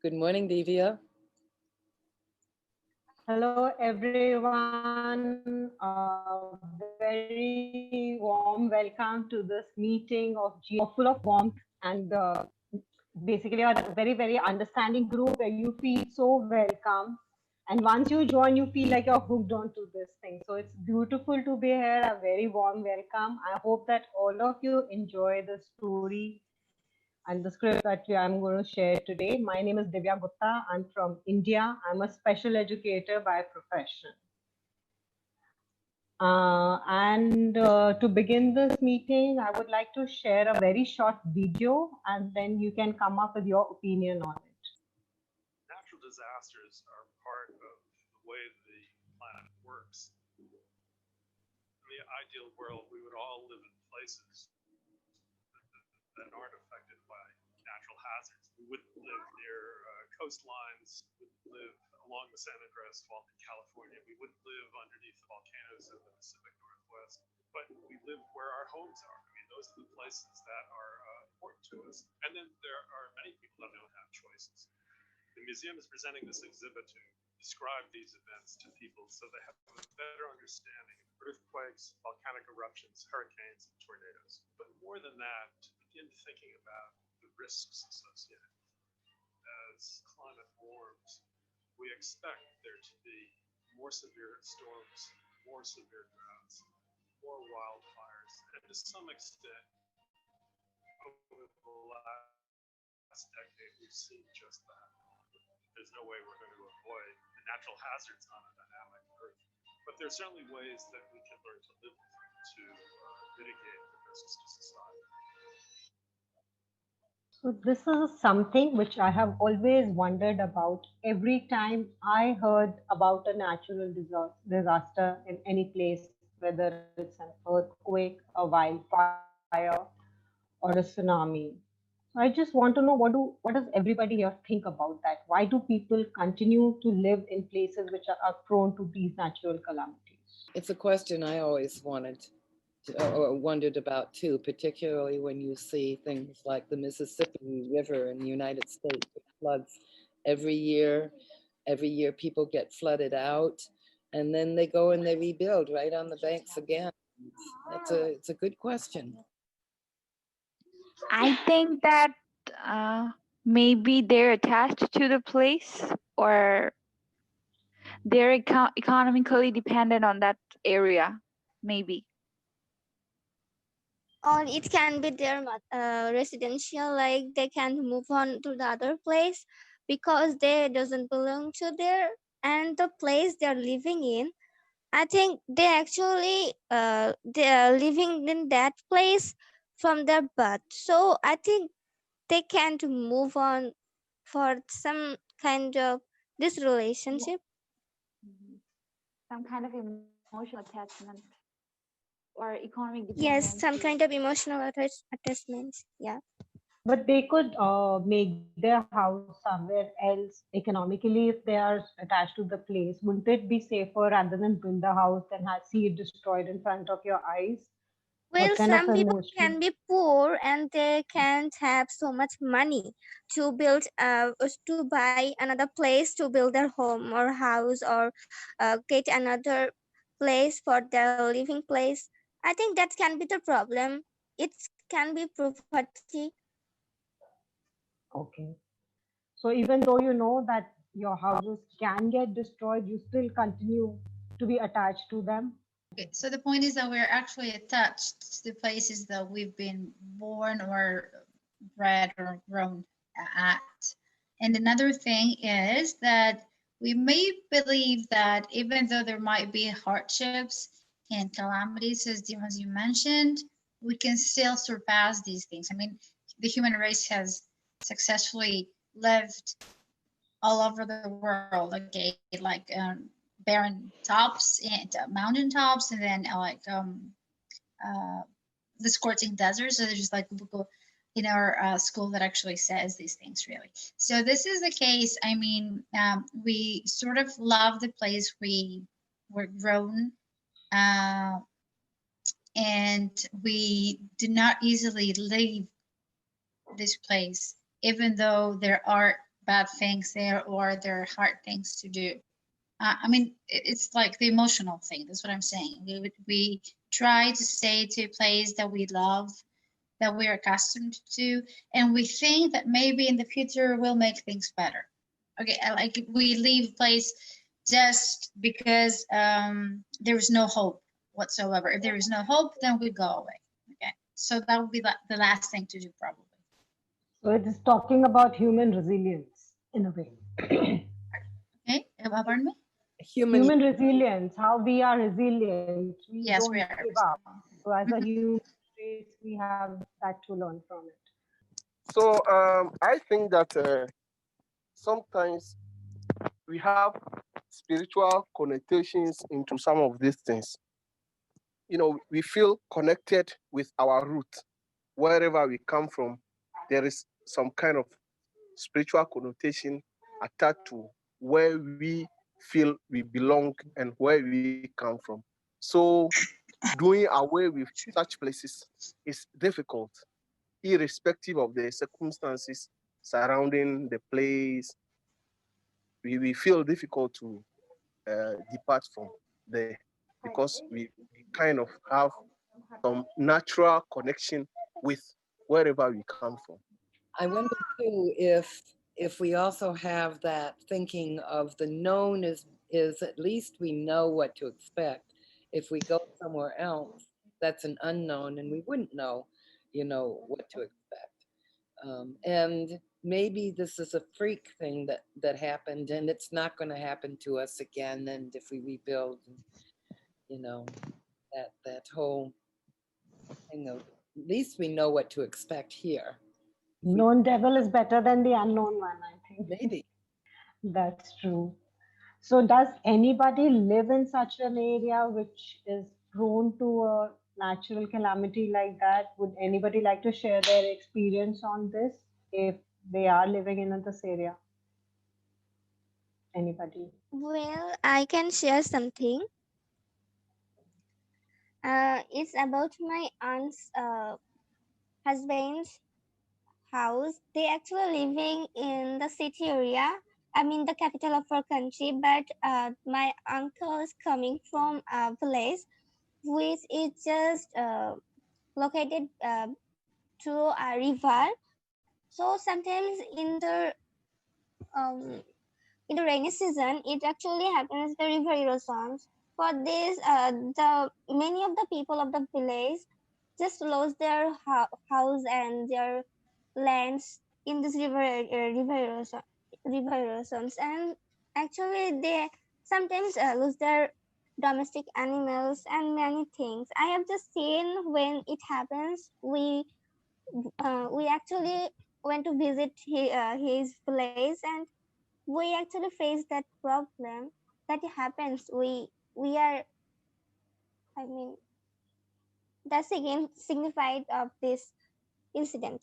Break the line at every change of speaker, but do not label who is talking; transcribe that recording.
Good morning, Divya.
Hello, everyone. A very warm welcome to this meeting of GRMT, full of warmth and basically a very understanding group where you feel so welcome. And once you join, you feel like you're hooked onto this thing. So it's beautiful to be here. A very warm welcome. I hope that all of you enjoy the story and the script that I'm going to share today. My name is Divya Gupta. I'm from India. I'm a special educator by profession. And to begin this meeting, I would like to share a very short video and then you can come up with your opinion on it.
Natural disasters are part of the way the planet works. In the ideal world, we would all live in places that aren't affected by natural hazards. We wouldn't live near coastlines, we wouldn't live along the San Andreas Fault in California, we wouldn't live underneath the volcanoes in the Pacific Northwest, but we live where our homes are. I mean, those are the places that are important to us. And then there are many people that don't have choices. The museum is presenting this exhibit to describe these events to people so they have a better understanding of earthquakes, volcanic eruptions, hurricanes, and tornadoes. But more than that, to begin thinking about the risks associated. As climate warms, we expect there to be more severe storms, more severe droughts, more wildfires, and to some extent, over the last decade, we've seen just that. There's no way we're going to avoid the natural hazards on a dynamic Earth, but there's certainly ways that we can learn to live with them to mitigate the risks to society.
So this is something which I have always wondered about every time I heard about a natural disaster in any place, whether it's an earthquake, a wildfire, or a tsunami. So I just want to know what does everybody here think about that? Why do people continue to live in places which are prone to these natural calamities?
It's a question I always or wondered about too, particularly when you see things like the Mississippi River in the United States it floods every year. Every year people get flooded out and then they go and they rebuild right on the banks again. It's a good question.
I think that maybe they're attached to the place or they're economically dependent on that area, maybe.
Or it can be their residential, like they can move on to the other place because they doesn't belong to there, and the place they're living in, I think they actually they are living in that place from their birth. So I think they can't move on for some kind of this relationship.
Some kind of emotional attachment or economic
Yes, some
dependency.
kind of emotional attachments. Yeah.
But they could make their house somewhere else economically if they are attached to the place. Wouldn't it be safer rather than build a house and see it destroyed in front of your eyes? What
Well,
kind of
some people
emotional?
can be poor and they can't have so much money to build, to buy another place to build their home or house, or get another place for their living place. I think that can be the problem. It can be poverty.
Okay. So even though you know that your houses can get destroyed, you still continue to be attached to them.
Okay, so the point is that we're actually attached to the places that we've been born or bred or grown at. And another thing is that we may believe that even though there might be hardships and calamities, as you mentioned, we can still surpass these things. I mean, the human race has successfully lived all over the world, okay, like barren tops and mountain tops, and then the scorching desert. So there's just like people in our school that actually says these things, really. So this is the case. I mean, we sort of love the place we were grown, and we do not easily leave this place, even though there are bad things there or there are hard things to do. I mean, it's like the emotional thing. That's what I'm saying. We try to stay to a place that we love, that we're accustomed to, and we think that maybe in the future we'll make things better. Okay, like we leave a place just because there is no hope whatsoever. If there is no hope, then we go away. Okay, so that would be the last thing to do, probably.
So it is talking about human resilience in a way.
Okay, pardon me?
Human resilience, how we are resilient. We
Yes,
don't
we are.
give up. So as a human race, we have that to learn from it.
So I think that sometimes we have spiritual connotations into some of these things. You know, we feel connected with our root. Wherever we come from, there is some kind of spiritual connotation attached to where we feel we belong and where we come from. So doing away with such places is difficult, irrespective of the circumstances surrounding the place. We feel difficult to depart from there because we kind of have some natural connection with wherever we come from.
I wonder too if we also have that thinking of the known is at least we know what to expect. If we go somewhere else, that's an unknown, and we wouldn't know, what to expect. And maybe this is a freak thing that happened, and it's not going to happen to us again. And if we rebuild, that whole thing of at least we know what to expect here.
Known devil is better than the unknown one, I think.
Maybe.
That's true. So does anybody live in such an area which is prone to a natural calamity like that? Would anybody like to share their experience on this if they are living in this area? Anybody?
Well, I can share something. It's about my aunt's husband's house. They actually living in the city area. I mean the capital of our country, but my uncle is coming from a village which is just located to a river. So sometimes um, in the rainy season, it actually happens the river erosions. For this, the many of the people of the village just lost their house and their lands in this river erosions, and actually they sometimes lose their domestic animals and many things. I have just seen when it happens. We actually went to visit his place, and we actually face that problem that happens. We are, I mean, that's again signified of this incident.